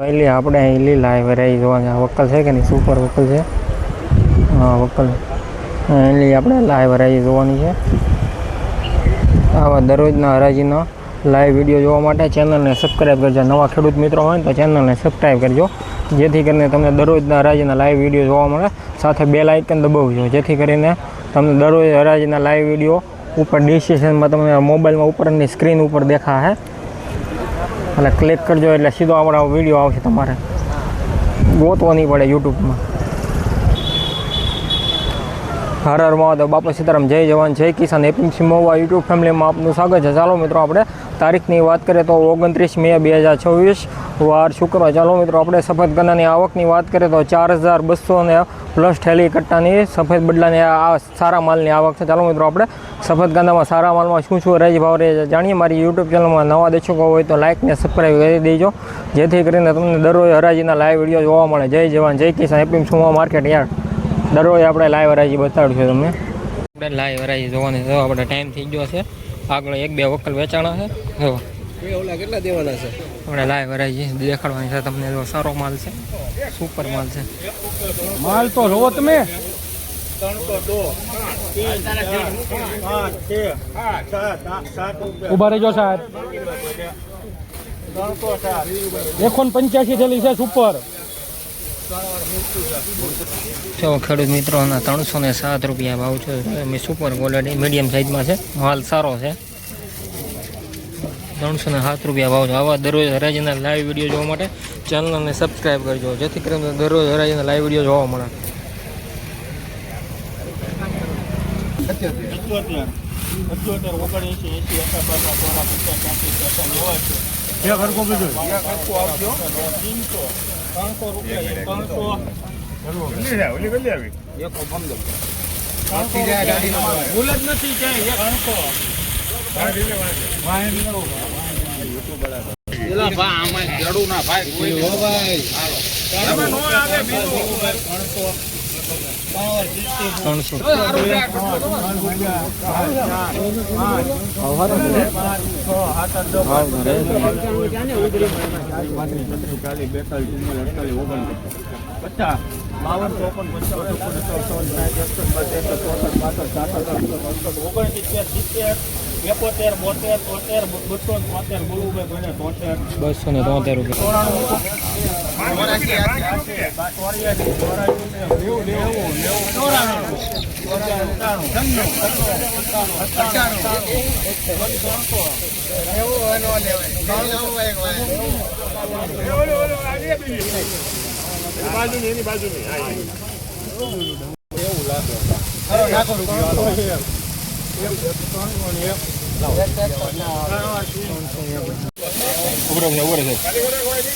પહેલી આપણે અહીં લાઈવ રહી જોવાની વકલ છે કે નહીં, સુપર વકલ છે. હા વકલ એની આપણે લાઈવ હરાજી જોવાની છે. આવા દરરોજના હરાજીના લાઈવ વિડીયો જોવા માટે ચેનલને સબસ્ક્રાઈબ કરજો. નવા ખેડૂત મિત્રો હોય તો ચેનલને સબસ્ક્રાઈબ કરજો, જેથી કરીને તમને દરરોજના હરાજીના લાઈવ વિડીયો જોવા મળે. સાથે બેલ આઇકન દબાવજો, જેથી કરીને તમને દરરોજ હરાજીના લાઈવ વિડીયો ઉપર ડિસ્ક્રિપ્શનમાં તમને મોબાઈલમાં ઉપરની સ્ક્રીન ઉપર દેખાશે. એટલે ક્લિક કરજો એટલે સીધો આપણો વિડીયો આવશે. તમારે ગોતવો નહીં પડે યુટ્યુબમાં. હર હર મહાદેવ, બાપા સીતારામ, જય જવાન જય કિસાન. એપીએમસી મહુવા યુટ્યુબ ફેમિલીમાં આપનું સ્વાગત છે. ચાલો મિત્રો, આપણે તારીખની વાત કરીએ તો 29 મે 2024 વાર શુક્રવાર. ચાલો મિત્રો, આપણે સફેદ ગન્નાની આવકની વાત કરીએ તો 4200 પ્લસ ઠેલી કટ્ટાની સફેદ બદલાની આ સારા માલની આવક છે. ચાલો મિત્રો, આપણે સફેદ ગન્નામાં સારા માલમાં શું શું હરાજી ભાવ રહે છે જાણીએ. મારી યુટ્યુબ ચેનલમાં નવા દર્શકો હોય તો લાઇક ને સબસ્ક્રાઈબ કરી દેજો, જેથી કરીને તમને દરરોજ હરાજીના લાઈવ વિડીયો જોવા મળે. જય જવાન જય કિસાન. એપીએમસી મહુવા માર્કેટ યાર દરરોજ આપણે લાઈવ હરાજી બતાડશું તમને. આપણે લાઈવ હરાજી જોવાની છે. આપણે ટાઈમ થઈ ગયો છે. આગળ 1-2 વકલ વેચાણા છે. જો કેટલા દેવાના છે? આપણે લાઈવ હરાજી દેખાડવાની છે તમને. જો સારો માલ છે, સુપર માલ છે. માલ તો લો તમે. ઉભા રહેજો સાહેબ. 185 થેલી છે સુપર. જો ખેડૂત મિત્રોના 307 રૂપિયા ભાવ છે. સુપર ક્વોલિટી મીડિયમ સાઇઝમાં છે. માલ સારો છે. 307 રૂપિયા ભાવ છે. આવા દરરોજ હરાજીના લાઈવ વિડીયો જોવા માટે ચેનલને સબસ્ક્રાઈબ કરજો, જેથી કરીને દરરોજ હરાજીના લાઈવ વિડીયો જોવા મળે.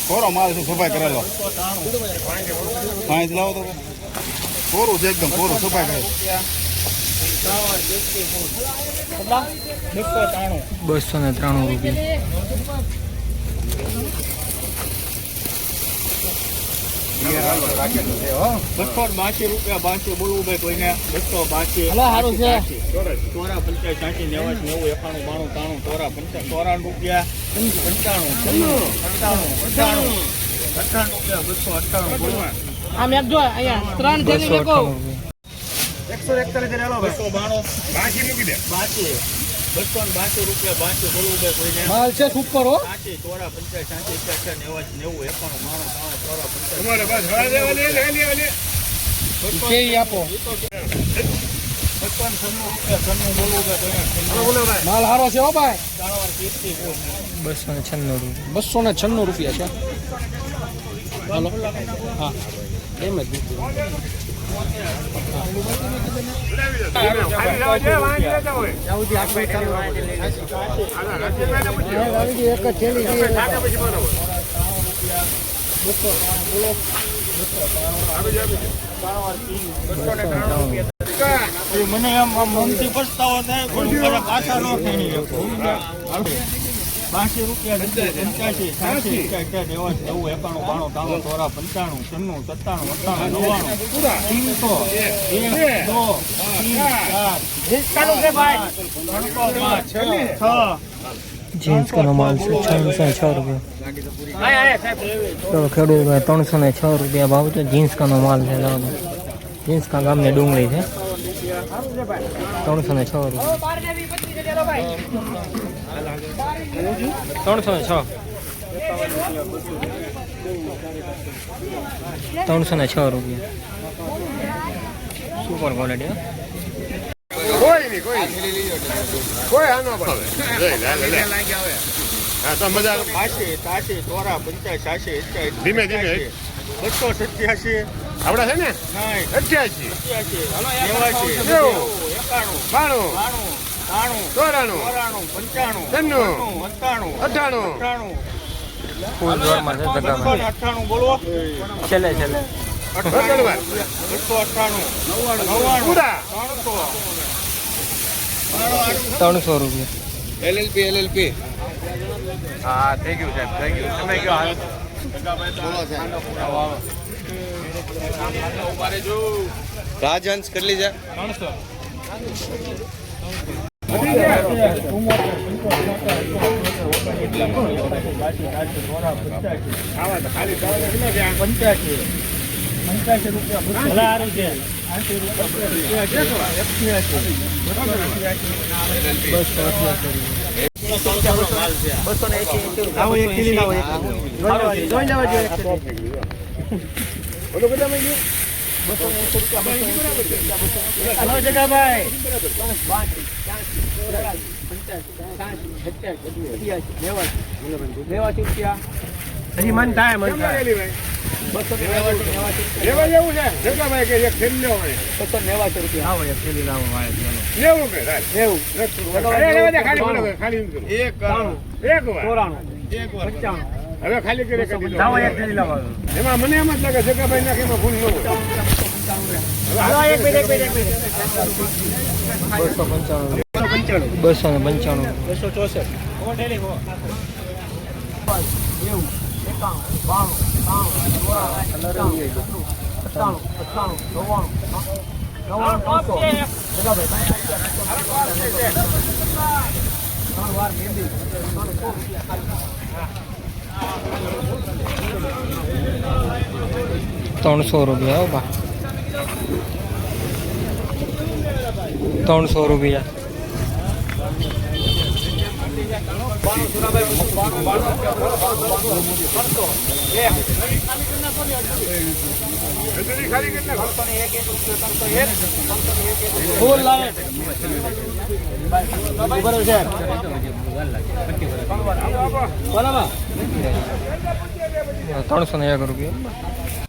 કોરો માલ છે, સફાઈ કરેલો. પાણી લાવો તો કોરું છે, એકદમ કોરું સફાઈ કરેલો. 293 રૂપિયા. ₹282 બોલવું ભાઈ કોઈને. 282 ચોરા 50 60 90 91 92 93 ચોરા 54 રૂપિયા 95 રૂપિયા. આમ એક જો અહીંયા 3 થેલી લેકો 141 બાકી મૂકી દે. બાકી 282 રૂપિયા બાકી બોલવું ભાઈ કોઈને. માલ છે સુપર હો. ચોરા 50 60 90 91 92 93 ચોરા 50. તમારે બસ હળા દેવાની કે આપો. માલ હારો છે હો ભાઈ. 296 રૂપિયા છે. હાલો હા એમ જ મને આમ મનથી પછતાવો થાય, પણ પાછા ન થાય. 82 રૂપિયા 85 80 91 92 93 ચોરા 95 96 97 98 300 1 2 3 4 5 6 7 જીન્સ નો માલ છે 306 રૂપિયા તો ખેડૂત ભાઈ 306 રૂપિયા ભાવ છે જીન્સ નો માલ છે લાવો જીન્સ કા ગામની ડુંગળી છે 306 રૂપિયા 306 રૂપિયા સુપર ક્વોલિટી કોઈ નહીં કોઈ આનો ભાવે હા તો મજા 80 તોરા 85 80 ધીમે ધીમે 287 આપડા છે ને નહીં 88 90 92 93 94 95 95 ફૂલ જોરમાં છે ધક્કામાં 98 બોલો છેલ્લે 198 પૂરા 300 રૂપિયા LLP હા થઈ ગયું સાહેબ થઈ ગયું તમે કયો હાલ રાજહંસ કેટલી છે હજી મન થાય મન થાય લેવા જેવું છે જગ્યાભાઈ કે એક થેલી લેવો હોય 289 રૂપિયા આવો એક થેલી લાવો વાય 90 કે લેવા દે ખાલી એક વાર હવે ખાલી કરે લાવો એક થેલી લાવો એમાં મને એમ જ લાગે જગ્યાભાઈ નાખે એમાં ભૂલ ન હોય 300 રૂપિયા હો બા 300 રૂપિયા ખાલી કેટલા ફૂલ લાવે બરોબર છે બરાબર 301 રૂપિયા